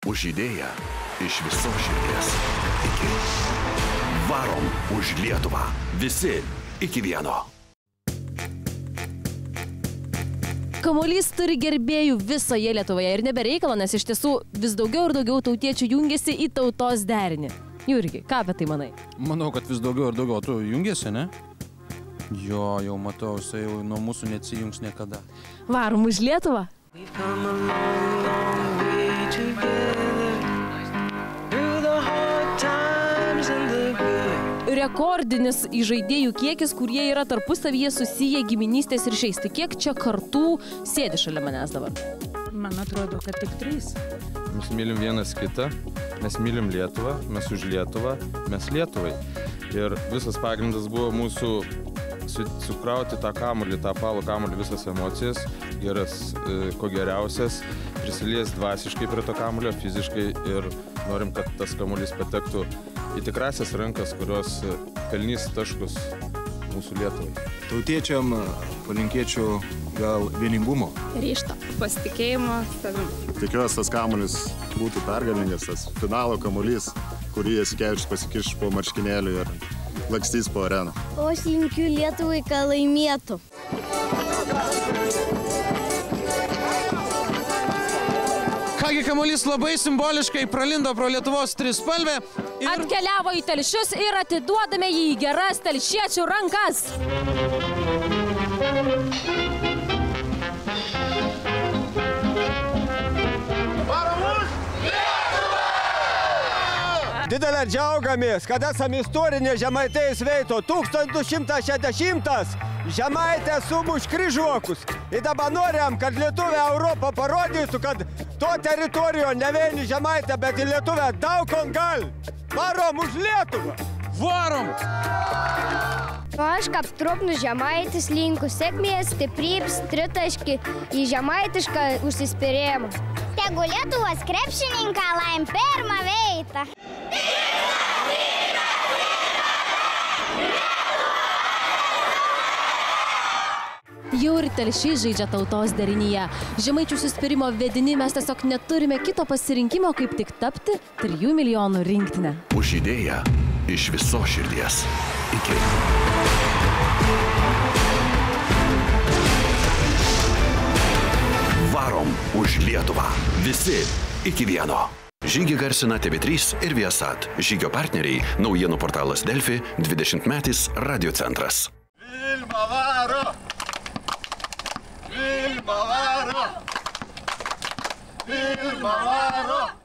už idėją iš visos širdies. Iki. Varom už Lietuvą. Visi iki vieno. Kamuolys turi gerbėjų visoje Lietuvoje ir nebereikalo, nes iš tiesų vis daugiau ir daugiau tautiečių jungiasi į tautos derinį. Jurgi, ką apie tai manai? Manau, kad vis daugiau ir daugiau tu jungiasi, ne? Jo, jau matau, jisai jau nuo mūsų neatsijungs niekada. Varom už Lietuvą. Rekordinis žaidėjų kiekis, kurie yra tarpusavyje susiję giminystės ryšiais. Tai kiek čia kartų sėdi šalia manęs dabar? Man atrodo, kad tik 3. Mes mylim vienas kitą, mes mylim Lietuvą, mes už Lietuvą, mes Lietuvai. Ir visas pagrindas buvo mūsų sukrauti tą kamuolį, tą apvalų kamuolį, visas emocijas, geras, ko geriausias, prisilies dvasiškai prie to kamuolio, fiziškai ir norim, kad tas kamuolys patektų į tikrasias rankas, kurios pelnys taškus mūsų Lietuvai. Tautiečiam palinkėčiau gal vieningumo. Ryžto, pasitikėjimo savim. Tikiuosi, tas kamuolys būtų pergalingas, tas finalo kamuolys, kurį Jasikevičius pasikiš po marškinėlių ir lakstys po areną. O aš linkiu Lietuvai, kad laimėtų. Kągi, kamuolys labai simboliškai pralindo pro Lietuvos trispalvę. Atkeliavo į Telšius ir atiduodame jį į geras telšiečių rankas. Didelę džiaugamės, kad esame istorinė Žemaitijos veito 1260 Žemaitė sumuš kryžiuokus. Ir dabar norim, kad Lietuvė Europą parodytų, kad to teritorijo ne vieni Žemaitė, bet ir Lietuvė daug kon gal. Varom už Lietuvą! Varom! Aš kaip trupnus Žemaitis linku sėkmės, stiprybės, tritaškį į žemaitišką užsispyrėjimą. Tegu Lietuvos krepšininką laim pirmą veitą. Jau ir Telšys žaidžia tautos derinyje. Žemaičių suspirimo vedini mes tiesiog neturime kito pasirinkimo, kaip tik tapti 3 milijonų rinktinę. Už idėją iš visos širdies. Iki. Varom už Lietuvą. Visi iki vieno. Žygį garsina TV3 ir Viasat. Žygio partneriai – naujienų portalas Delfi, 20-metis Radio centras. Vilma varo! Vilma varo! Vilma varo!